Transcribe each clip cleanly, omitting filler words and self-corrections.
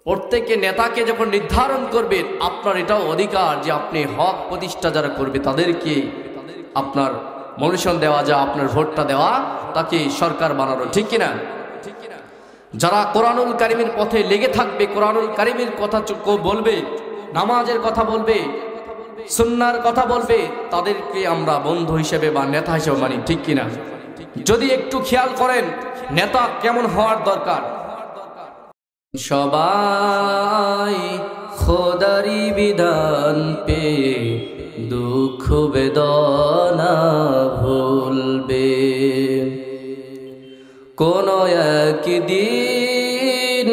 প্রত্যেককে নেতাকে যখন নির্ধারণ করবেন, আপনার এটাও অধিকার যে আপনি হক প্রতিষ্ঠা যারা করবে তাদেরকে আপনার মনোনয়ন দেওয়া, যা আপনার ভোটটা দেওয়া, তাকে সরকার বানানো, ঠিক কিনা? যারা কোরআনুল কারিমের পথে লেগে থাকবে, কোরআনুল কারিমের কথা বলবে, নামাজের কথা বলবে, সুন্নাহর কথা বলবে, তাদেরকে আমরা বন্ধু হিসেবে বা নেতা হিসেবে মানি, ঠিক কিনা? যদি একটু খেয়াল করেন নেতা কেমন হওয়ার দরকার। সবাই খোদারি বিধান পে দুঃখ বেদনা ভুলবে, কোন একদিন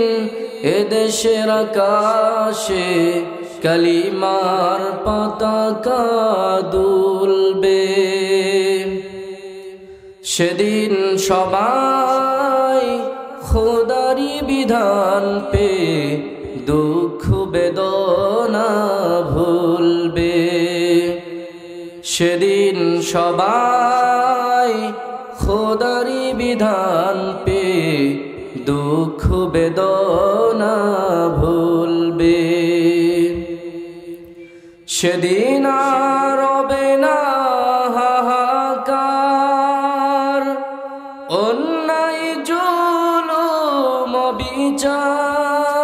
এদেশের আকাশে কালিমার পতাকা দুলবে। সেদিন সবাই খোদারি বিধান পে দুঃখ বেদনা ভুলবে। সেদিন সবাই খোদারি বিধান পে দুঃখ বেদনা ভুলবে। সেদিন আর রবে না হাহাকার, অন্যায় জুলুম বিচার।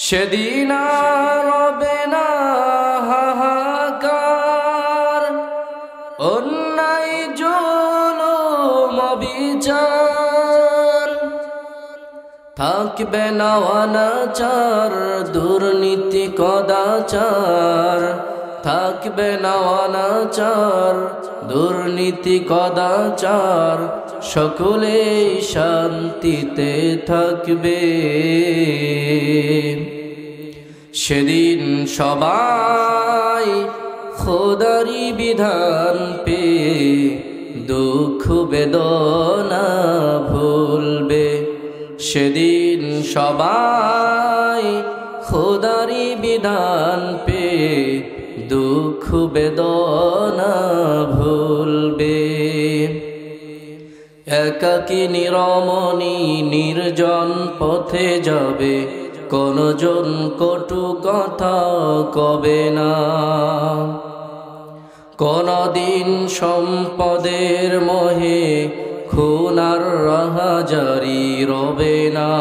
সেদিন আর রবে না হাহাকার, অন্যায় জুলুম বিচার। থাকবে না অনাচার, দুর্নীতি কদাচার। থাকবে না অনাচার, দুর্নীতি কদাচার। সকলেই শান্তিতে থাকবে। সেদিন সবাই খোদারি বিধান পে দুঃখ বেদনা ভুলবে। সেদিন সবাই খোদারি বিধান পে দুঃখ বেদনা ভুলবে। একাকী নিরমণি নির্জন পথে যাবে, কোনজন কটু কথা কবে না। কোনদিন সম্পদের মোহে খুন আর রাহাজারি রবে না।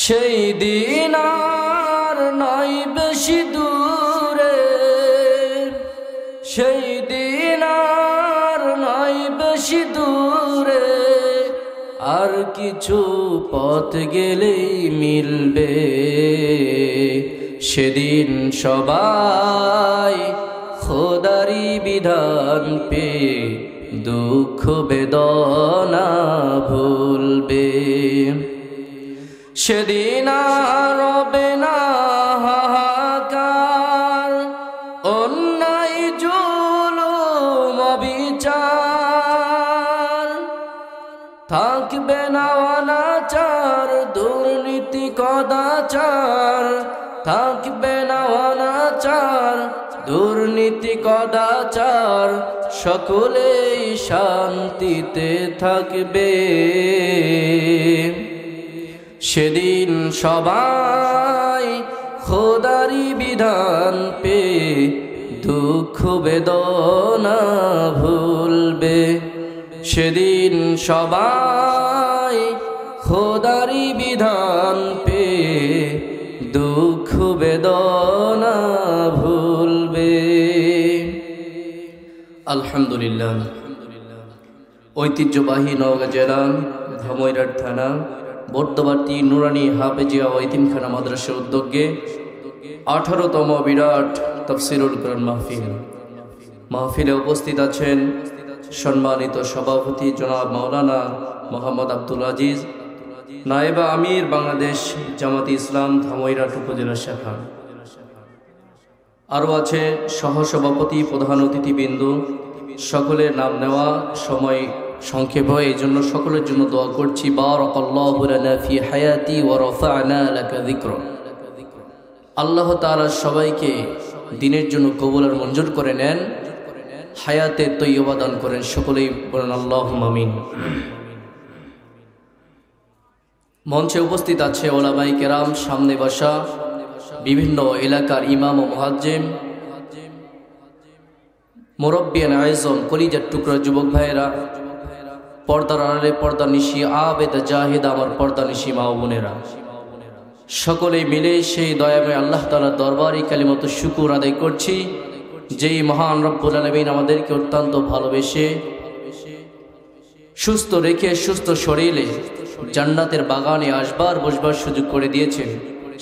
সেই দিন আর নাই বেশি দূরে, সেই দিন আর নাই বেশি দূরে। আর কিছু পথ গেলেই মিলবে। সেদিন সবাই খোদারি বিধান পে দুঃখ বেদনা ভুলবে। সেদিন আর রবে না হাহাকার, অন্যায় জুলুম বিচার। থাকবে না অনাচার, দুর্নীতি কদাচার। থাকবে না অনাচার, দুর্নীতি কদাচার। সকলেই শান্তিতে থাকবে। সেদিন সবাই খোদারি বিধান পে দুঃখ বেদনা ভুলবে। সেদিন সবাই খোদারি বিধান পে দুঃখ বেদনা ভুলবে। আলহামদুলিল্লাহ। ঐতিহ্যবাহী নওগাঁ জেলা ধামইরহাট থানা বর্তমার্তী নুরানি হাফেজিয়া ও এতিমখানা মাদ্রাসার উদ্যোগে 18তম বিরাট তাফসিরুল কোরআন মাহফিল। মাহফিলে উপস্থিত আছেন সম্মানিত সভাপতি জনাব মাওলানা মোহাম্মদ আব্দুল আজিজ, নায়েবা আমির বাংলাদেশ জামাতে ইসলাম ধামইরহাট উপজেলা শাখা। আরও আছে সহসভাপতি, প্রধান অতিথিবৃন্দ। সকলের নাম নেওয়া সময় সংক্ষেপ হয়, এই জন্য সকলের জন্য দোয়া করছি। বারাকাল্লাহু লানা ফি হায়াতি ওয়া রাফা'না লাকা যিকরা। আল্লাহ তাআলা সবাইকে দিনের জন্য কবুল আর মঞ্জুর করে নেন, হায়াতে তৈয়বা দান করেন। সকলেই বলেন আল্লাহুম্মা আমিন। মঞ্চে উপস্থিত আছে ওলামাই কেরাম, সামনে বসা বিভিন্ন এলাকার ইমাম ও মুয়াজ্জিম, মুরব্বিয়ান আযম, কলিজার টুকরা যুবক ভাইয়েরা, পর্দার আড়ালে পর্দা নিশি আবেদ জাহিদ, আমার পর্দা নিশি মা ও বোনেরা, সকলেই মিলে সেই দয়াময় আল্লাহ তাআলার দরবারে কালিমাতু শুকর আদায় করছি, যেই মহান রব্বুল আলামিন আমাদেরকে অত্যন্ত ভালোবেসে সুস্থ রেখে সুস্থ শরীরে জান্নাতের বাগানে আসবার বসবার সুযোগ করে দিয়েছেন।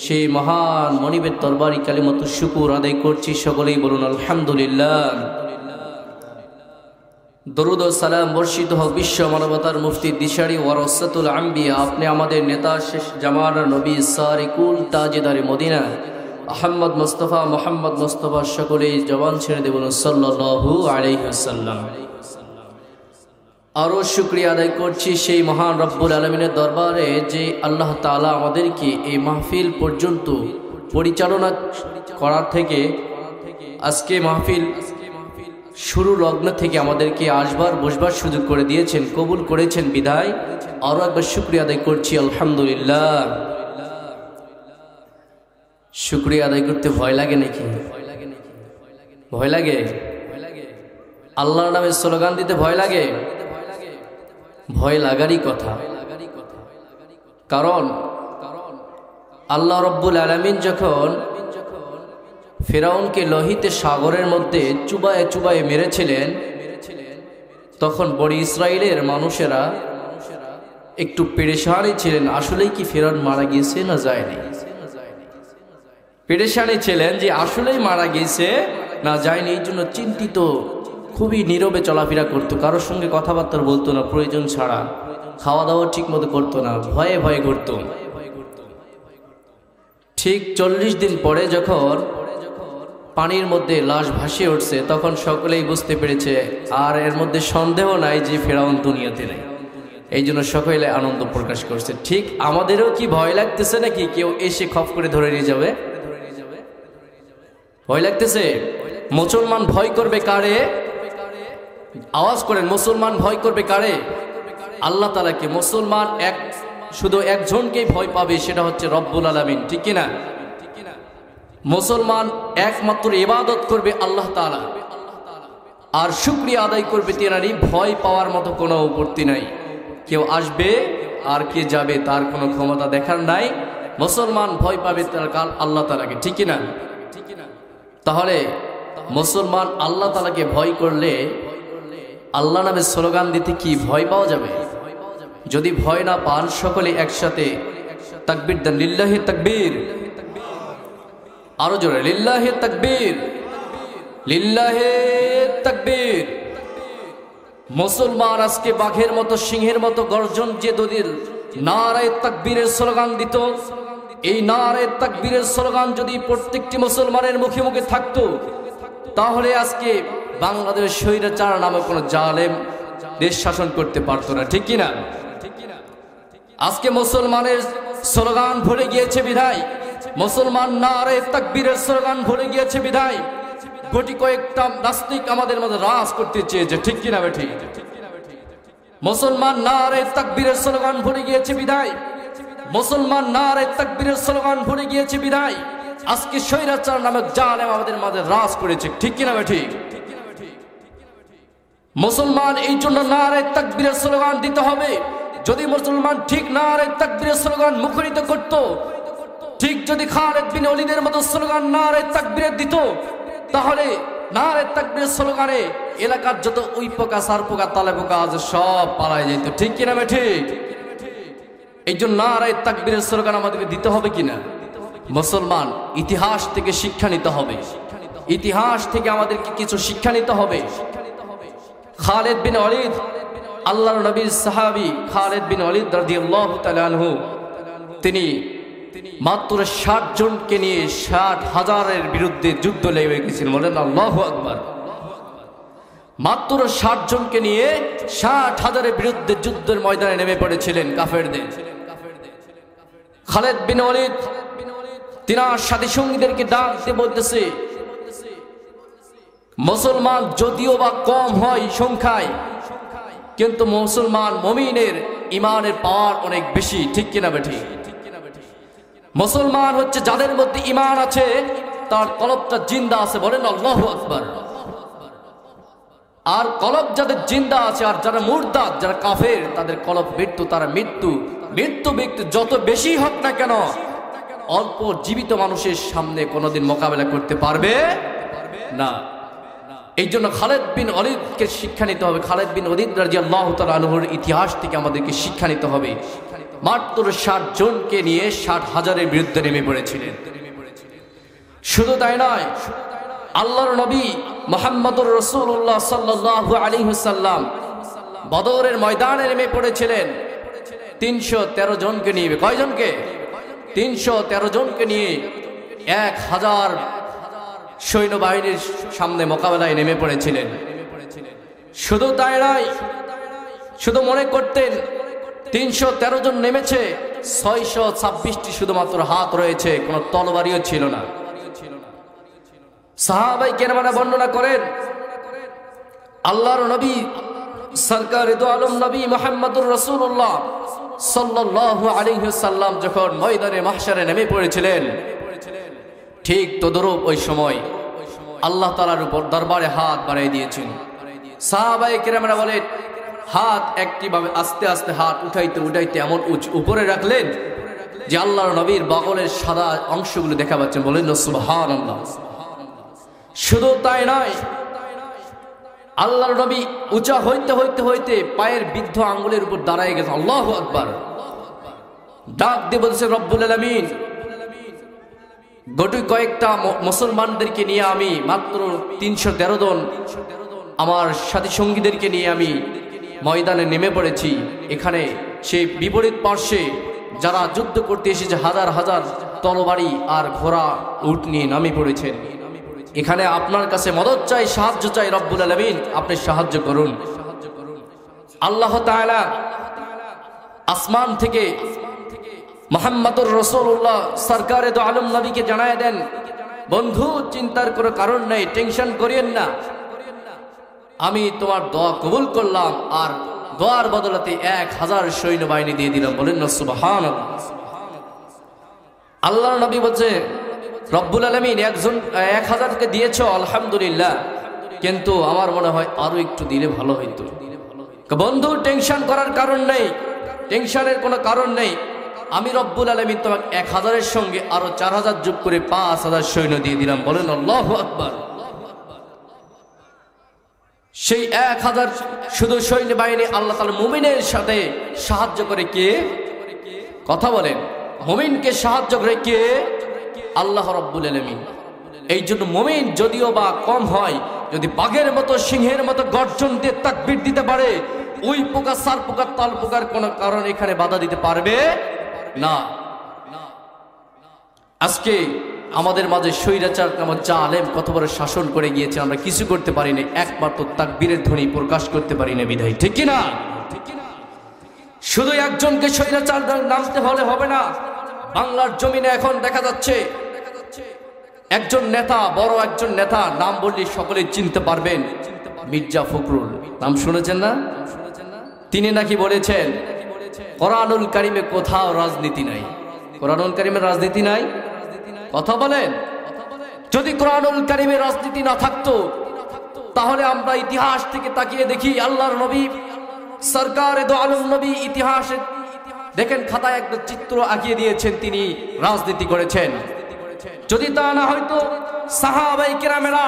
সেই মহান মনিবের দরবারে কালিমাতু শুকর আদায় করছি, সকলেই বলুন আলহামদুলিল্লাহ। দরুদ ও সালাম বর্ষিত হোক বিশ্ব মানবতার মুফতি দিশারি ওয়ারাসাতুল আম্বিয়া, আপনি আমাদের নেতা, শেষ জামানার নবী, সারিকুল তাজেদারে মদিনা আহমদ মুস্তাফা মোহাম্মদ মুস্তাফা, সকলেই জবান ছেড়ে দেবেন সাল্লাল্লাহু আলাইহি ওয়াসাল্লাম। আরও শুকরিয়া আদায় করছি সেই মহান রব্বুল আলমিনের দরবারে যে আল্লাহ তাআলা আমাদেরকে এই মাহফিল পর্যন্ত পরিচালনা করার থেকে, আজকে মাহফিল শুরু লগ্ন থেকে আমাদেরকে আসবার বসবার সুযোগ করে দিয়েছেন, কবুল করেছেন বিদায় আরও একবার শুকরিয়া আদায় করছি আলহামদুলিল্লাহ। শুকরিয়া আদায় করতে ভয় লাগে নাকি? ভয় লাগে? আল্লাহর নামে স্লোগান দিতে ভয় লাগে? ভয় লাগারই কথা, কারণ আল্লাহ রব্বুল আলামিন যখন ফিরাউনকে লোহিত সাগরের মধ্যে চুবায়ে চুবায়ে মেরেছিলেন, তখন বনি ইসরাইলের মানুষেরা একটু পেরেশানি ছিলেন, আসলেই কি ফিরাউন মারা গিয়েছে না যায়নি। পেরেশানি ছিলেন যে আসলেই মারা গিয়েছে না যায়নি, এই জন্য চিন্তিত, খুবই নীরবে চলাফেরা করতো, কারোর সঙ্গে কথাবার্তা বলতো না প্রয়োজন ছাড়া, খাওয়া দাওয়া ঠিক মতো করতো না, ভয়ে ভয়ে ঘুরত। ঠিক 40 দিন পরে যখন পানির মধ্যে লাশ ভাসিয়ে উঠছে, তখন সকলেই বুঝতে পেরেছে আর এর মধ্যে সন্দেহ নাই যে ফেরাউন দুনিয়াতে নেই। এই জন্য সকলে আনন্দ প্রকাশ করছে। ঠিক আমাদেরও কি ভয় লাগতেছে নাকি কেউ এসে খপ করে ধরে নিয়ে যাবে? ভয় লাগতেছে? মুসলমান ভয় করবে কারে? আওয়াজ করেন, মুসলমান ভয় করবে কারে? আল্লাহ তাআলাকে। মুসলমান শুধু একজনকেই ভয় পাবে, সেটা হচ্ছে রব্বুল আলামিন, ঠিক কিনা? মুসলমান একমাত্র ইবাদত করবে আল্লাহ তাআলা, আর শুকরিয়া আদায় করবে তেনারই। ভয় পাওয়ার মতো কোনো উপস্থিতি নাই। কেউ আসবে আর কে যাবে তার কোনো ক্ষমতা দেখার নাই। মুসলমান ভয় পাবে তার কাল আল্লাহ তাআলাকে, ঠিক কিনা? তাহলে মুসলমান আল্লাহ তাআলাকে ভয় করলে আল্লাহ নামে স্লোগান দিতে কি ভয় পাওয়া যাবে? যদি ভয় না পান, সকলে একসাথে তাকবীর দেন, লিল্লাহি তাকবীর। আরো জোরে, লিল্লাহি তাকবীর, লিল্লাহি তাকবীর। মুসলমান আজকে বাঘের মতো, সিংহের মতো গর্জন যে দলিল নারায়ে তাকবীরের স্লোগান দিত, এই নারায়ে তাকবীরের স্লোগান যদি প্রত্যেকটি মুসলমানের মুখে মুখে থাকতো, তাহলে আজকে বাংলাদেশের স্বৈরাচার নামে কোনো জালেম দেশ শাসন করতে পারতো না, ঠিক কিনা? আজকে মুসলমানের স্লোগান ভুলে গিয়েছে বিধায়, মুসলমান নারায়ে তাকবীরের স্লোগান ভুলে গিয়েছে বিধায় কোটি কয়েকটা নাস্তিক আমাদের মধ্যে রাজ করতে চেয়েছে, ঠিক কিনা বেঠি? মুসলমান নারায়ে তাকবীরের স্লোগান ভুলে গিয়েছে বিধায়, মুসলমান নারায়ে তাকবীরের স্লোগান ভুলে গিয়েছে বিধায় আজকে স্বৈরাচার নামক জালেম আমাদের মাঝে রাজ করেছে, ঠিক কিনা বেঠি? মুসলমান এই জন্য নারায়ে তাকবীরের স্লোগান দিতে হবে। যদি মুসলমান ঠিক নারায়ে তাকবীরের স্লোগান মুখরিত করত, ঠিক যদি খালিদ বিন ওলীদের মতো স্লোগান নারায়ে তাকবীরের দিত, তাহলে নারায়ে তাকবীরের স্লোগানে এলাকার যত উই পোকা, সার পোকা, তালে পোকা আজ সব পালায় যেত, ঠিক কিনা বেঠি? এই জন্য নারায়ে তাকবীরের স্লোগান আমাদেরকে দিতে হবে কিনা? মুসলমান ইতিহাস থেকে শিক্ষা নিতে হবে, ইতিহাস থেকে আমাদেরকে কিছু শিক্ষা নিতে হবে। খালিদ বিন ওলীদ, আল্লাহর নবীর সাহাবী খালিদ বিন ওলীদ রাদিয়াল্লাহু তাআলা আনহু, তিনি মাত্র 60 জনকে নিয়ে 60,000-এর বিরুদ্ধে যুদ্ধ লেগে গেছিলেন। বলেন আল্লাহু আকবার। মাত্র 60 জনকে নিয়ে 60,000-এর বিরুদ্ধে যুদ্ধের ময়দানে নেমে পড়েছিলেন কাফেরদের। খালিদ বিন ওলীদ তিনার সাথী সঙ্গীদেরকে ডাক দিয়ে বলতেছে, মুসলমান যদিও বা কম হয় সংখ্যায়, কিন্তু মুসলমান মুমিনের ইমানের পাওয়ার অনেক বেশি, ঠিক কিনা বেঠি? মুসলমান হচ্ছে যাদের মধ্যে ইমান আছে, তার কলবটা জিন্দা আছে, বলেন আল্লাহু আকবার। আর কলব যাদের জিন্দা আছে, আর যারা মুরতাদ, যারা কাফের, তাদের কলব মৃত্যু, তারা মৃত্যু ব্যক্তি যত বেশি হোক না কেন, অল্প জীবিত মানুষের সামনে কোনোদিন মোকাবেলা করতে পারবে না। এই জন্য খালেদ বিন ওয়ালিদকে শিক্ষা নিতে হবে। খালেদ বিন ওয়ালিদ রাদিয়াল্লাহু তাআলা আনহুর ইতিহাস থেকে আমাদেরকে শিক্ষা নিতে হবে। মাত্র 60 জনকে নিয়ে 60,000-এর বিরুদ্ধে নেমে পড়েছিলেন। শুধু তাই নয়, আল্লাহর নবী মুহাম্মদুর রাসূলুল্লাহ সাল্লাল্লাহু আলাইহি ওয়াসাল্লাম বদরের ময়দানে নেমে পড়েছিলেন 313 জনকে নিয়ে। কয়জনকে? 313 জনকে নিয়ে 1000 সৈন্যবাহিনীর সামনে মোকাবেলায় নেমে পড়েছিলেন। শুধু তাই নয়, শুধু মনে করতেন 313 জন নেমেছে, 626টি শুধুমাত্র হাত রয়েছে, কোনো তরবারিও ছিল না। সাহাবায়ে কেরামরা বর্ণনা করেন, আল্লাহর নবী সরকারে দো আলম নবী মুহাম্মদুর রাসূলুল্লাহ সাল্লাল্লাহু আলাইহি ওয়াসাল্লাম যখন ময়দানে মাহশারে নেমে পড়েছিলেন, ঠিক তদরূপ ওই সময় আল্লাহ তাআলার উপর দরবারে হাত বাড়িয়ে দিয়েছেন। সাহাবায়ে কেরামরা বলেন, হাত একটিভাবে আস্তে আস্তে হাত উঠাইতে উঠাইতে এমন উপরে রাখলেন যে আল্লাহর নবীর বগলের সাদা অংশগুলো দেখা পাচ্ছেন। বলেন সুবহানাল্লাহ। শুধু তাই নয়, আল্লাহর নবী উঁচা হইতে হইতে হইতে পায়ের বৃদ্ধ আঙ্গুলের উপর দাঁড়ায় গেছে। আল্লাহু আকবার। ডাক দিয়ে বলছে, রব্বুল আলামিন, গোটি কয়েকটা মুসলমানদেরকে নিয়ে আমি মাত্র 313 জন আমার সাথী সঙ্গীদেরকে নিয়ে আমি ময়দানে নেমে পড়েছি। এখানে সেই বিপরীত পার্শ্বে যারা যুদ্ধ করতে এসেছে হাজার হাজার তরবারি আর ঘোড়া উট নিয়ে নামে পড়েছেন। এখানে আপনার কাছে মদত চাই, সাহায্য চাই, রব্বুল আলামিন আপনি সাহায্য করুন। আল্লাহ তাআলা আসমান থেকে মুহাম্মদুর রাসূলুল্লাহ সরকারে দো আলম নবীকে জানায় দেন, বন্ধু চিন্তার কোনো কারণ নেই, টেনশন করিয়েন না, আমি তোমার দোয়া কবুল করলাম আর দোয়ার বদলাতে 1000 সৈন্যবাহিনী দিয়ে দিলাম। বলেন না সুবহানাল্লাহ। আল্লাহর নবী বলছে, রব্বুল আলামিন 1000কে দিয়েছো আলহামদুলিল্লাহ, কিন্তু আমার মনে হয় আরো একটু দিলে ভালো হইতো। বন্ধু টেনশন করার কারণ নেই, টেনশনের কোনো কারণ নেই, আমি রব্বুল আলামিন তোমাকে 1000-এর সঙ্গে আরো 4000 যোগ করে 5000 সৈন্য দিয়ে দিলাম। বলেন আল্লাহু আকবার। সেই 1000 শুধু সৈন্যবাহিনী আল্লাহ তাআলা মুমিনের সাথে সাহায্য করে কে? কথা বলেন, মুমিনকে সাহায্য করে কে? আল্লাহ রাব্বুল আলামিন। এই জন্য মুমিন যদিও বা কম হয়, যদি বাঘের মতো সিংহের মতো গর্জন দিয়ে তাকবীর দিতে পারে, ওই পোকা সার পোকা তাল পোকার কোনো কারণ এখানে বাধা দিতে পারবে না। আজকে আমাদের মাঝে স্বৈরাচার নামক জালেম কত বড় শাসন করে গিয়েছে, আমরা কিছু করতে পারি না, একমাত্র তাকবীরের ধ্বনি প্রকাশ করতে পারি না বিধায়, ঠিক কিনা? শুধু একজনকে স্বৈরাচার নামতে হলে হবে না। বাংলার জমিনে এখন দেখা যাচ্ছে একজন নেতা, বড় একজন নেতা, নাম বললে সকলে চিনতে পারবেন, মির্জা ফখরুল। নাম শুনেছেন না? তিনি নাকি বলেছেন কোরআনুল কারিমে কোথাও রাজনীতি নাই। কোরআনুল কারিমে রাজনীতি নাই? কথা বলেন। যদি কোরআনুল কারিমে রাজনীতি না থাকতো, তাহলে আমরা ইতিহাস থেকে তাকিয়ে দেখি আল্লাহর নবী সরকারে দো আলম নবী ইতিহাসে দেখেন খাতায় একটা চিত্র আঁকিয়ে দিয়েছেন, তিনি রাজনীতি করেছেন। যদি তা না হয়তো সাহাবায়ে কেরামেরা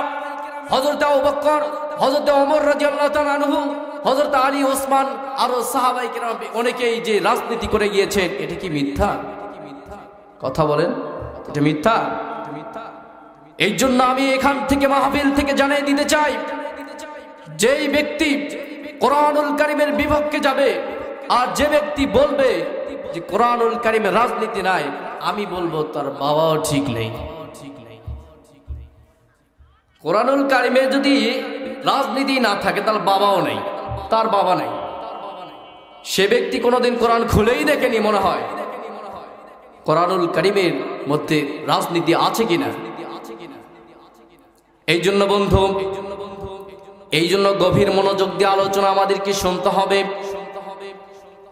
হযরত আবু বকর, হযরত ওমর রাদিয়াল্লাহু তাআলা আনহু, হযরত আলী, ওসমান আরো সাহাবায়ে কেরাম অনেকেই যে রাজনীতি করে গিয়েছেন, এটা কি মিথ্যা? কথা বলেন, এটা মিথ্যা? এই জন্য আমি এখান থেকে মাহফিল থেকে জানিয়ে দিতে চাই, যেই ব্যক্তি কোরআনুল কারীমের বিপক্ষে যাবে আর যে ব্যক্তি বলবে যে কোরআনুল কারীমে রাজনীতি নাই, আমি বলবো তার বাবাও ঠিক নেই। কোরআনুল কারীমে যদি রাজনীতি না থাকে তার বাবাও নেই, তার বাবা নেই। সে ব্যক্তি কোনোদিন কোরআন খুলেই দেখেনি মনে হয় কোরআনুল কারীমের মধ্যে রাজনীতি আছে কিনা। এই জন্য বন্ধু, এই জন্য গভীর মনোযোগ দিয়ে আলোচনা আমাদেরকে শুনতে হবে।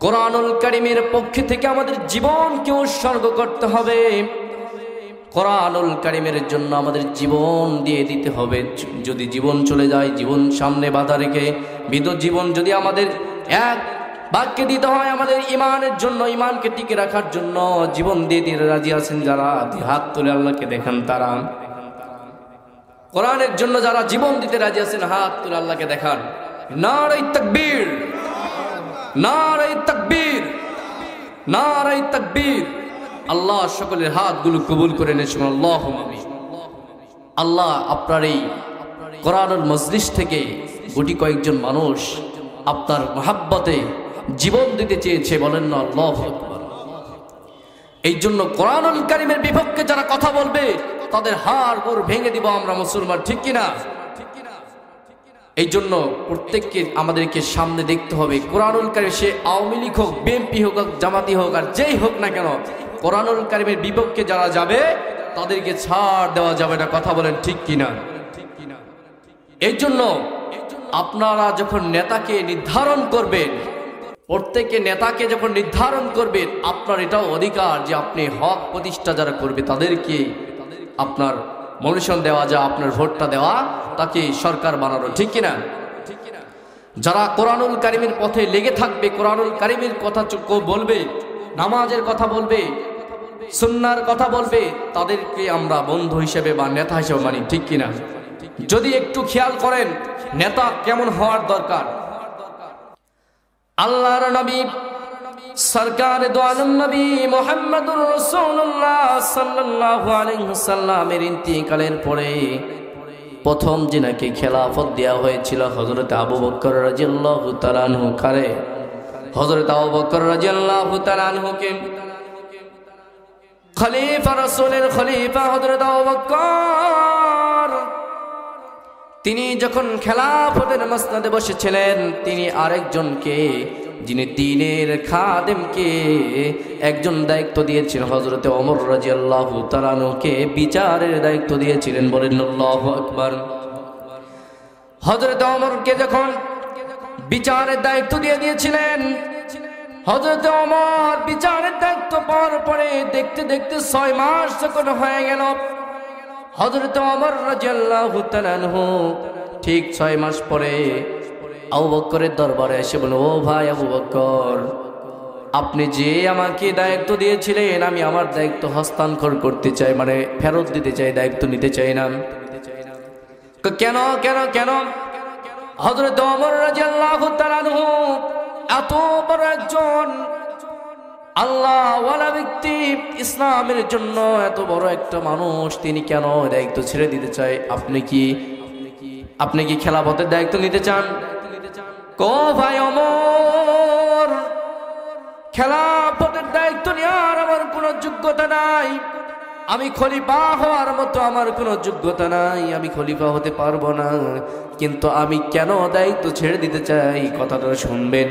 কোরআনুল কারীমের পক্ষ থেকে আমাদের জীবনকে উৎসর্গ করতে হবে। কোরআনুল কারীমের জন্য আমাদের জীবন দিয়ে দিতে হবে। যদি জীবন চলে যায়, জীবন সামনে বাধা রেখে বিদ্যুৎ জীবন যদি আমাদের এক বাক্যে দিতে হয়, আমাদের ইমানের জন্য, ইমানকে টিকে রাখার জন্য জীবন দিয়ে দিতে রাজি আছেন যারা, হাত তুলে আল্লাহকে দেখান। তারা কোরআনের জন্য যারা জীবন দিতে রাজি আছেন, হাত তুলে আল্লাহকে দেখান। নারে তাকবীর, নারে তাকবীর, নারে তাকবীর। আল্লাহ সকলের হাতগুলো কবুল করে নেন, আল্লাহুম্মা আমিন। আল্লাহ আপনার এই কোরআনুল মজলিস থেকে গুটি কয়েকজন মানুষ আপনার মহাব্বতে জীবন দিতে চেয়েছে, বলেন না আল্লাহু আকবার। এই জন্য কোরআনুল কারীমের বিপক্ষে যারা কথা বলবে তাদের হাড় গোড় ভেঙে দিব আমরা মুসলমান, ঠিক কিনা? এই জন্য প্রত্যেককে আমাদেরকে সামনে দেখতে হবে। কোরআনুল কারীম, সে আওয়ামী লীগ হোক, বিএনপি হোক, জামাতি হোক, আর যেই হোক না কেন, কোরআনুল কারীমের বিপক্ষে যারা যাবে তাদেরকে ছাড় দেওয়া যাবে না। কথা বলেন ঠিক কিনা? এই জন্য আপনারা যখন নেতাকে নির্ধারণ করবেন, প্রত্যেকে নেতাকে যখন নির্ধারণ করবেন, আপনার এটাও অধিকার যে আপনি হক প্রতিষ্ঠা যারা করবে তাদেরকে আপনার মনোনয়ন দেওয়া, যা আপনার ভোটটা দেওয়া, তাকে সরকার বানানো, ঠিক কিনা? যারা কোরআনুল কারীমের পথে লেগে থাকবে, কোরআনুল কারীমের কথা বলবে, নামাজের কথা বলবে, সুন্নাহর কথা বলবে, তাদেরকে আমরা বন্ধু হিসেবে বা নেতা হিসেবে মানি, ঠিক কিনা? যদি একটু খেয়াল করেন নেতা কেমন হওয়ার দরকার। আল্লাহর নবী সরকার দো আলম নবী মুহাম্মদুর রাসূলুল্লাহ সাল্লাল্লাহু আলাইহি ওয়াসাল্লামের ইন্তিকালের পরে প্রথম যিনাকে খেলাফত দেওয়া হয়েছিল হযরত আবু বকর রাদিয়াল্লাহু তাআলা আনহু। কারে? হযরত আবু বকর রাদিয়াল্লাহু তাআলা আনহুকে খলিফা, রাসূলের খলিফা হযরত আবু বকর, তিনি যখন খেলাফতের মসনদে বসেছিলেন, তিনি আরেকজনকে, যিনি দ্বীনের খাদেমকে একজন দায়িত্ব দিয়েছিলেন, হযরত ওমর রাদিয়াল্লাহু তাআলা আনহুকে বিচারের দায়িত্ব দিয়েছিলেন, বলেন আল্লাহু আকবার। হযরত ওমরকে যখন বিচারের দায়িত্ব দিয়েছিলেন, হযরত ওমর বিচারের দায়িত্ব পাওয়ার পরে দেখতে দেখতে 6 মাস যখন হয়ে গেল, হযরত ওমর রাদিয়াল্লাহু তাআলা আনহু ঠিক 6 মাস পরে আবু বকরের দরবারে এসে বলল, ও ভাই আবু বকর, আপনি যে আমাকে দায়িত্ব দিয়েছিলেন, আমি আমার দায়িত্ব হস্তান্তর করতে চাই, মানে ফেরত দিতে চাই, দায়িত্ব নিতে চাই না। কেন কেন কেন? হযরত ওমর রাদিয়াল্লাহু তাআলা আনহু এত বড় একজন আল্লাহ ওয়ালা ব্যক্তি, ইসলামের জন্য এত বড় একটা মানুষ, তিনি কেন দায়িত্ব ছেড়ে দিতে চায়? আপনি কি খেলাফতের দায়িত্ব নিতে চান? কো ভাই ওমর, খেলাফতের দায়িত্ব নেওয়ার আমার কোনো যোগ্যতা নাই, আমি খলিফা হওয়ার মতো আমার কোনো যোগ্যতা নাই, আমি খলিফা হতে পারবো না, কিন্তু আমি কেন দায়িত্ব ছেড়ে দিতে চাই কথাটা শুনবেন।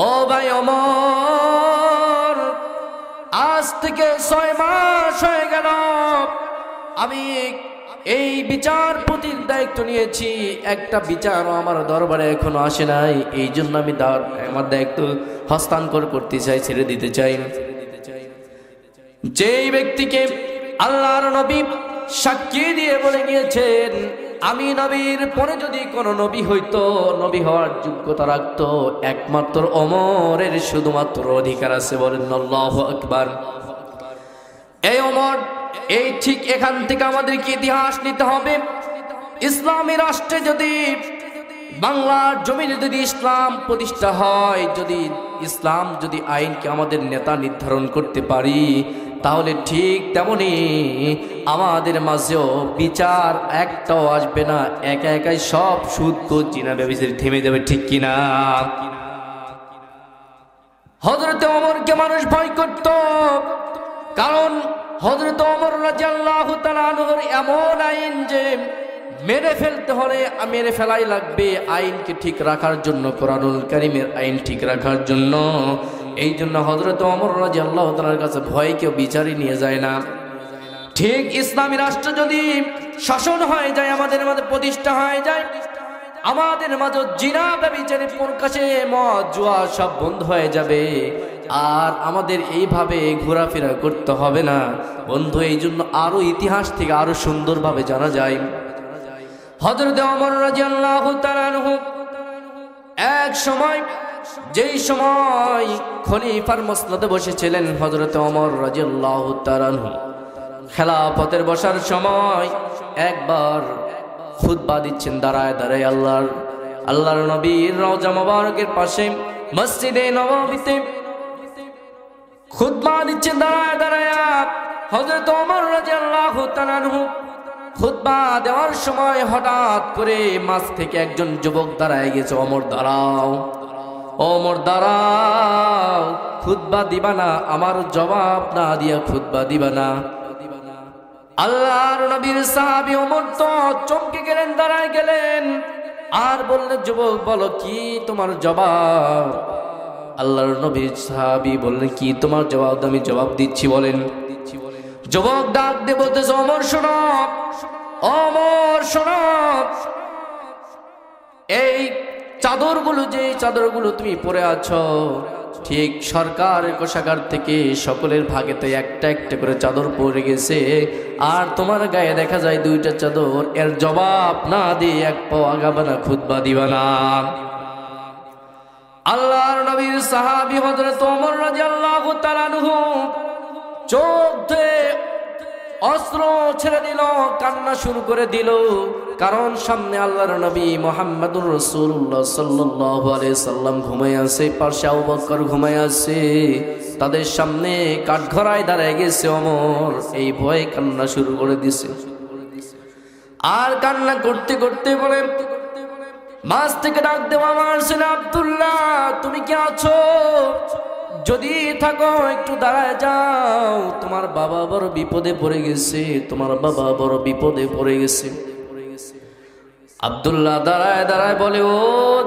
ও ভাই ওমর, আজ থেকে 6 মাস হয়ে গেল আমি এই বিচারপতির দায়িত্ব নিয়েছি, একটা বিচারও আমার দরবারে এখনো আসে নাই, এই জন্য আমি আমার দায়িত্ব হস্তান্তর করতে চাই, ছেড়ে দিতে চাই। যেই ব্যক্তিকে আল্লাহর নবী সাক্ষী দিয়ে বলে গিয়েছেন, আমি নবীর পরে যদি কোনো নবী হইতো, নবী হওয়ার যোগ্যতা রাখতো, একমাত্র ওমরের শুধুমাত্র অধিকার আছে, বলেন আল্লাহু আকবার। এই ওমর, এই ঠিক এখান থেকে আমাদেরকে ইতিহাস নিতে হবে। ইসলামী রাষ্ট্রে যদি, বাংলার জমিনে যদি ইসলাম প্রতিষ্ঠা হয়, যদি ইসলাম যদি আইনকে আমাদের নেতা নির্ধারণ করতে পারি, তাহলে ঠিক তেমনি আমাদের মাঝেও বিচার একটাও আসবে না, একা একাই সব সুদ কোদ জিনা ব্যভিচার থেমে যাবে, ঠিক কিনা? হযরত ওমরকে মানুষ ভয় করত, কারণ হযরত ওমর রাদিয়াল্লাহু তাআলা আনহুর এমন আইন যে মেরে ফেলতে হলে মেরে ফেলাই লাগবে, আইনকে ঠিক রাখার জন্য, কোরআনুল কারীমের আইন ঠিক রাখার জন্য। এই জন্য হযরত ওমর রাদিয়াল্লাহু তাআলার কাছে ভয় কেউ বিচারই নিয়ে যায় না। ঠিক ইসলামী রাষ্ট্র যদি শাসন হয়ে যায়, আমাদের মধ্যে প্রতিষ্ঠা হয়ে যায়, আমাদের মাঝে জিনা ব্যভিচারী প্রকাশে মদ জুয়া সব বন্ধ হয়ে যাবে, আর আমাদের এইভাবে ঘোরাফেরা করতে হবে না। বন্ধু, এই জন্য আরো ইতিহাস থেকে আরো সুন্দরভাবে জানা যায়। হযরত ওমর রাদিয়াল্লাহু তাআলা আনহু এক সময়, যেই সময় খলিফার মসনদে বসেছিলেন হযরত ওমর রাদিয়াল্লাহু তাআলা আনহু, খেলাফতের বসার সময় একবার খুতবা দিচ্ছেন দাঁড়ায় দাঁড়ায় আল্লাহর নবীর রওজা মোবারকের পাশে মসজিদে নববীতে খুতবা দিচ্ছেন দাঁড়ায় দাঁড়ায় হযরত ওমর রাদিয়াল্লাহু তাআলা আনহু। খুতবা দেওয়ার সময় হঠাৎ করে মাঝ থেকে একজন যুবক দাঁড়ায় গেছে। ওমর দাঁড়াও, ওমর দাঁড়াও, খুতবা দিবা না? আমার জবাব না দিয়া খুতবা দিবা না? আল্লাহর নবীর সাহাবী ওমর তো চমকে গেলেন, দাঁড়ায় গেলেন আর বললেন, যুবক বলো কি তোমার জবাব? আল্লাহর নবীর সাহাবী বললেন, কি তোমার জবাব? আমি জবাব দিচ্ছি, বলেন। যুবক ডাক দিয়ে বলতেছে, ওমর শোনো, ওমর শোনো, এই চাদরগুলো, যে চাদরগুলো তুমি পরে আছো, ঠিক সরকারের কোষাগার থেকে সকলের ভাগেতে একটা একটা করে চাদর পরে গেছে, আর তোমার গায়ে দেখা যায় দুইটা চাদর। এর জবাব না দিয়ে এক পাও আগাবা না, খুতবা দিবা না? আল্লাহর নবীর সাহাবী হযরত ওমর রাদিয়াল্লাহু তাআলা আনহু চোখ ধুয়ে অস্ত্র ছেড়ে দিল, কান্না শুরু করে দিল। কারণ সামনে আল্লাহর নবী মুহাম্মদুর রাসূলুল্লাহ সাল্লাল্লাহু আলাইহি সাল্লাম ঘুমায় আছে, পাশে আবু বকর ঘুমায় আছে, তাদের সামনে কাঠগড়ায় দাঁড়ায় গেছে ওমর। এই ভয়ে কান্না শুরু করে দিছে, আর কান্না করতে করতে বলে, মাছ থেকে ডাক দেওয়া, আমার ছেলে আব্দুল্লাহ, তুমি কি আছো? যদি থাকো একটু দাঁড়ায় যাও, তোমার বাবা বড় বিপদে পড়ে গেছে, তোমার বাবা বড় বিপদে পড়ে গেছে। আব্দুল্লাহ দাঁড়ায় দাঁড়ায় বলে, ও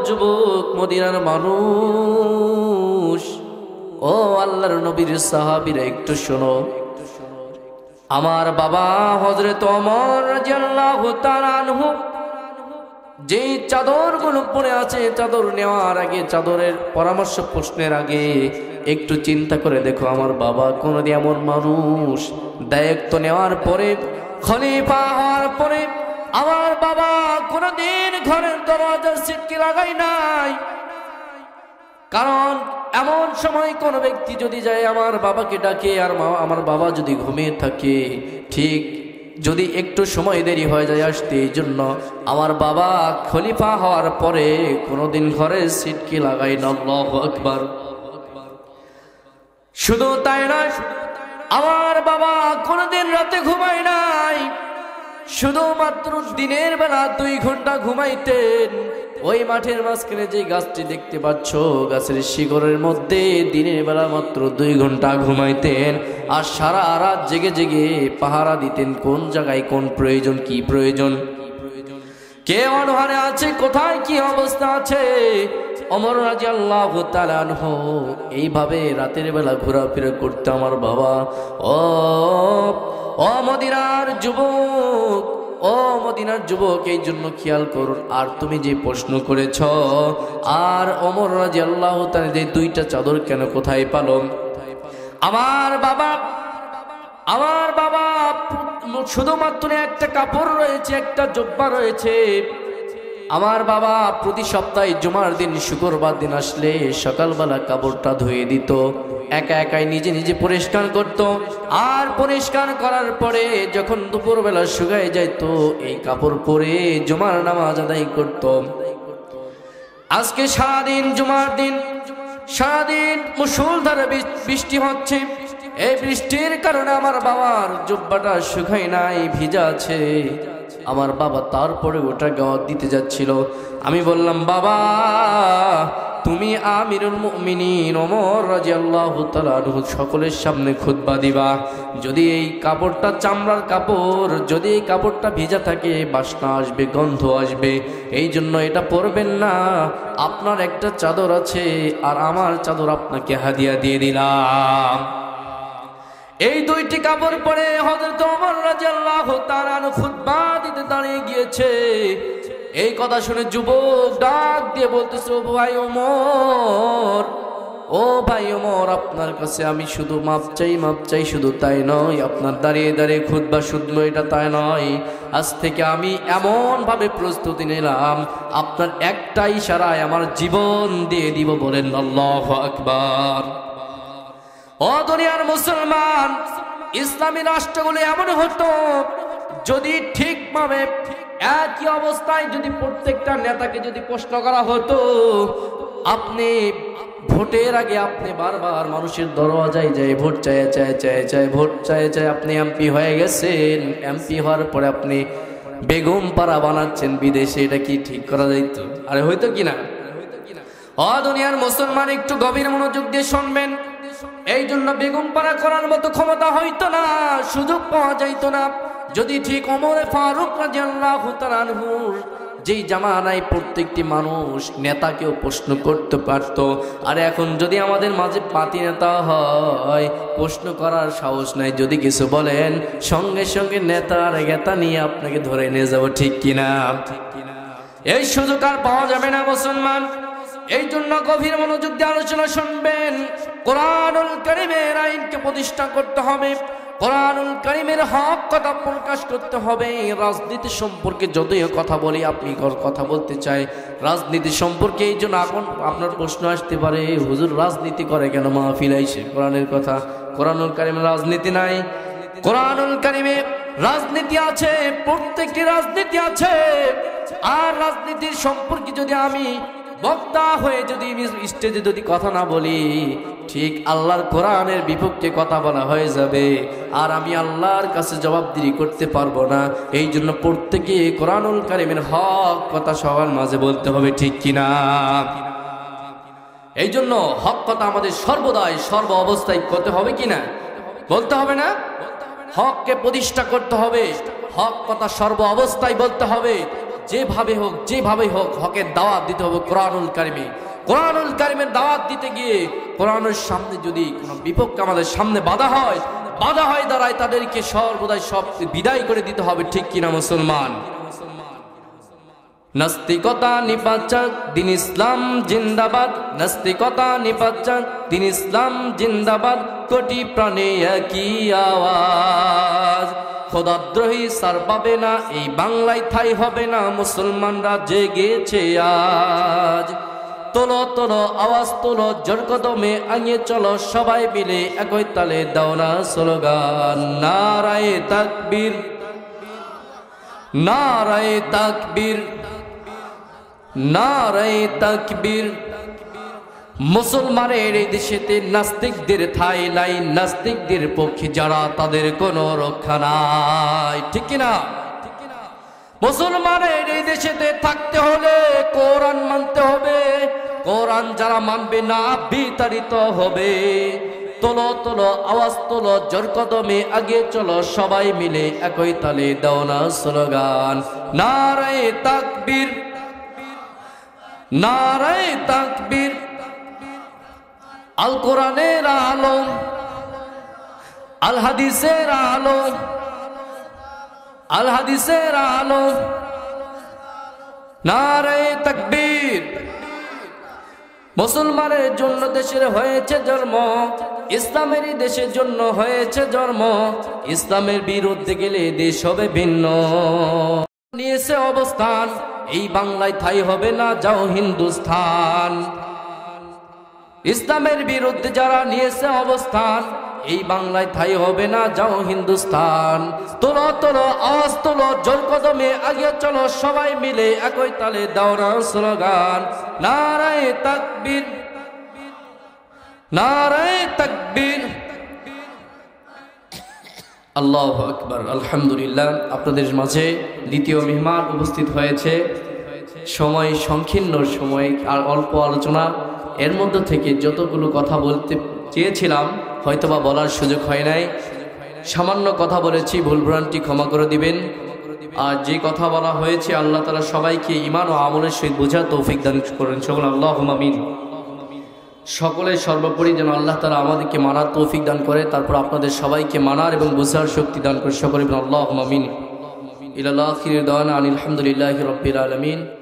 যুবক, মদিনার মানুষ, ও আল্লাহর নবীর সাহাবীরা, একটু শোনো, আমার বাবা হযরত ওমর রাদিয়াল্লাহু তাআলা আনহু যে চাদরগুলো পরে আছে, চাদর নেওয়ার আগে, চাদরের পরামর্শ প্রশ্নের আগে একটু চিন্তা করে দেখো, আমার বাবা কোনদিন এমন মানুষ, দায়িত্ব নেওয়ার পরে, খলিফা হওয়ার পরে আমার বাবা কোনদিন ঘরের দরজার সিটকে লাগাই নাই। কারণ এমন সময় কোন ব্যক্তি যদি যায় আমার বাবাকে ডাকে, আর আমার বাবা যদি ঘুমিয়ে থাকে, ঠিক যদি একটু সময় দেরি হয়ে যায় আসতে, এই জন্য আমার বাবা খলিফা হওয়ার পরে কোনোদিন ঘরের সিটকে লাগাই না। আল্লাহু আকবার। শুধু তাই নয়, আমার বাবা কোনোদিন রাতে ঘুমায় নাই, শুধুমাত্র দিনের বেলা 2 ঘন্টা ঘুমাইতেন। ওই মাঠের মাঝখানে যে গাছটি দেখতে পাচ্ছ, গাছের শিকড়ের মধ্যে দিনের বেলা মাত্র 2 ঘন্টা ঘুমাইতেন, আর সারা রাত জেগে জেগে পাহারা দিতেন, কোন জায়গায় কোন প্রয়োজন, কি প্রয়োজন, কে অনহারে আছে, কোথায় কি অবস্থা আছে। ওমর রাদিয়াল্লাহু তাআলা আনহু এইভাবে রাতের বেলা ঘোরাফেরা করতে আমার বাবা। ও মদিনার যুবক, ও মদিনার যুবক, এই জন্য খেয়াল করুন। আর তুমি যে প্রশ্ন করেছ, আর ওমর রাদিয়াল্লাহু তাআলা যে 2টা চাদর কেন, কোথায় পালো? আমার বাবা শুধুমাত্র একটা কাপড় রয়েছে, একটা জুব্বা রয়েছে। আমার বাবা প্রতি সপ্তাহে জুমার দিন, শুক্রবার দিন আসলে সকালবেলা কাপড়টা ধুয়ে দিত, একা একাই নিজে নিজে পরিষ্কার করত, আর পরিষ্কার করার পরে যখন দুপুরবেলা শুকায় যাইত, এই কাপড় পরে জুমার নামাজ আদায় করত। আজকে সারাদিন জুমার দিন, সারাদিন মুষলধারে বৃষ্টি হচ্ছে, এই বৃষ্টির কারণে আমার বাবার জুব্বাটা শুকায় নাই, ভিজা আছে। আমার বাবা তারপরে ওটা গাওয়াত দিতে যাচ্ছিল। আমি বললাম, বাবা তুমি আমিরুল মুমিনিন ওমর রাদিয়াল্লাহু তাআলা আনহু সকলের সামনে খুতবা দিবা, যদি এই কাপড়টা চামড়ার কাপড়, যদি এই কাপড়টা ভিজা থাকে বাসনা আসবে, গন্ধ আসবে, এই জন্য এটা পরবেন না। আপনার একটা চাদর আছে, আর আমার চাদর আপনাকে হাদিয়া দিয়ে দিলাম। এই 2টি কাপড় পরে হযরত ওমর রাদিয়াল্লাহু তাআলা আনহু খুতবা দিতে দাঁড়িয়ে গিয়েছে। এই কথা শুনে যুবক ডাক দিয়ে বলতেছে, ও ভাই ওমর, ও ভাই ওমর, আপনার কাছে আমি শুধু মাপ চাই, শুধু তাই নয়, আপনার দাঁড়িয়ে দাঁড়িয়ে খুতবা শুনবো এটা তাই নয়, আজ থেকে আমি এমন ভাবে প্রস্তুতি নিলাম, আপনার একটা ইশারায় আমার জীবন দিয়ে দিব। বলেন আল্লাহু আকবার। ও দুনিয়ার মুসলমান, ইসলামী রাষ্ট্রগুলো এমন হতো যদি ঠিকভাবে একই অবস্থায় যদি প্রত্যেকটা নেতাকে যদি প্রশ্ন করা হতো, আপনি ভোটের আগে আপনি বারবার মানুষের দরওয়াজায় যায় ভোট চায় আপনি এমপি হয়ে গেছেন, এমপি হওয়ার পরে আপনি বেগম পাড়া বানাচ্ছেন বিদেশে, এটা কি ঠিক করা যাইত? আরে হয়তো কিনা? ও দুনিয়ার মুসলমান, একটু গভীর মনোযোগ দিয়ে শুনবেন। এই জন্য বেগম পাড়া করার মতো ক্ষমতা হইতো না, সুযোগ পাওয়া যাইতো না যদি ঠিক ওমরে ফারুক রাদিয়াল্লাহু তাআলা আনহুর যেই জামানায় প্রত্যেকটি মানুষ নেতাকেও প্রশ্ন করতে পারত, আর এখন যদি আমাদের মাঝে পাতি নেতা হয়, প্রশ্ন করার সাহস নাই, যদি কিছু বলেন সঙ্গে সঙ্গে নেতার গেতা নিয়ে আপনাকে ধরে নিয়ে যাব, ঠিক কিনা? এই সুযোগ আর পাওয়া যাবে না মুসলমান। এই জন্য গভীর মনোযোগ দিয়ে আলোচনা শুনবেন। কোরআনুল কারীমের আইনকে প্রতিষ্ঠা করতে হবে, কোরআনুল কারীমের হক কথা প্রকাশ করতে হবে। রাজনীতি সম্পর্কে যতই কথা বলি, আপনি কথা বলতে চাই রাজনীতি সম্পর্কে, এই জন্য এখন আপনার প্রশ্ন আসতে পারে, হুজুর রাজনীতি করে কেন মাহফিল আইছে? কোরআনের কথা, কোরআনুল কারীমে রাজনীতি নাই। কোরআনুল কারীমে রাজনীতি আছে, প্রত্যেকটি রাজনীতি আছে। আর রাজনীতির সম্পর্কে যদি আমি বক্তা হয়ে যদি স্টেজে যদি কথা না বলি, ঠিক আল্লাহর কোরআনের বিপক্ষে কথা বলা হয়ে যাবে, আর আমি আল্লাহর কাছে জবাবদিহি করতে পারবো না। এই জন্য প্রত্যেকে কোরআনুল কারীমের হক কথা সবার মাঝে বলতে হবে, ঠিক কিনা? এই জন্য হক কথা আমাদের সর্বদাই সর্ব অবস্থায় করতে হবে, কিনা বলতে হবে না? হককে প্রতিষ্ঠা করতে হবে, হক কথা সর্ব অবস্থায় বলতে হবে, যেভাবে হোক হকের দাওয়াত দিতে হবে কোরআনুল কারীমে। কোরআনুল কারীমের দাওয়াত দিতে গিয়ে কোরআনের সামনে যদি কোনো বিপক্ষে আমাদের সামনে বাধা হয় দাঁড়ায়, তাদেরকে সর্বদাই সব বিদায় করে দিতে হবে, ঠিক কিনা মুসলমান? নাস্তিকতা নিপাচাক দিন ইসলাম জিন্দাবাদ, নাস্তিকতা নিপাচাক দিন ইসলাম জিন্দাবাদ, কোটি প্রাণে একই আওয়াজ। খোদাদ্রোহী সার পাবে না, এই বাংলায় ঠাঁই হবে না, মুসলমানরা জেগেছে আজ। তোলো তোলো আওয়াজ তোলো, জোর কদমে আগে চলো, সবাই মিলে একই তালে দাও না স্লোগান, নারায়ে তাকবীর, নারায়ে তাকবীর, নারায়ে তাকবীর। মুসলমানের এই দেশেতে নাস্তিকদের ঠাঁই নাই, নাস্তিকদের পক্ষে যারা তাদের কোনো রক্ষা নাই, ঠিক কিনা? মুসলমানের এই দেশেতে থাকতে হলে কোরআন মানতে হবে, কোরআন যারা মানবে না বিতাড়িত হবে। তোলো তোলো আওয়াজ তোলো, জোর কদমে আগে চলো, সবাই মিলে একই তালে দাও না স্লোগান, নারায়ে তাকবীর, নারায়ে তাকবীর। আল কোরআনের আলো, আল হাদিসের আলো, আল হাদিসের আলো, নারায়ে তাকবীর। মুসলমানের জন্য দেশের হয়েছে জন্ম, ইসলামেরই দেশের জন্য হয়েছে জন্ম, ইসলামের বিরুদ্ধে গেলে দেশ হবে ভিন্ন। নিয়েছে অবস্থান, এই বাংলায় ঠাঁই হবে না, যাও হিন্দুস্তান। ইসলামের বিরুদ্ধে যারা নিয়েছে অবস্থান, এই বাংলায় ঠাঁই হবে না, যাও হিন্দুস্তান। তোলো তোলো আওয়াজ তোলো, জোর কদমে আগে চলো, সবাই মিলে একই তালে দাও না স্লোগান, নারায়ে তাকবীর, নারায়ে তাকবীর। আল্লাহু আকবার। আলহামদুলিল্লাহ, আপনাদের মাঝে দ্বিতীয় মেহমান উপস্থিত হয়েছে। সময় সংকীর্ণ, সময় আর অল্প আলোচনা, এর মধ্যে থেকে যতগুলো কথা বলতে চেয়েছিলাম হয়তোবা বলার সুযোগ হয় নাই, সামান্য কথা বলেছি, ভুলভ্রান্তি ক্ষমা করে দিবেন। আর যে কথা বলা হয়েছে আল্লাহ তাআলা সবাইকে ঈমান ও আমলের সহিত বোঝার তৌফিক দান করেন, সকল আল্লাহুম্মা আমিন। সকলের সর্বোপরি যেন আল্লাহ তাআলা আমাদেরকে মানার তৌফিক দান করে, তারপর আপনাদের সবাইকে মানার এবং বোঝার শক্তি দান করে, সকলে আল্লাহুম্মা আমিন। ইলা আখির দাওয়ানা আলহামদুলিল্লাহি রাব্বিল আলামিন।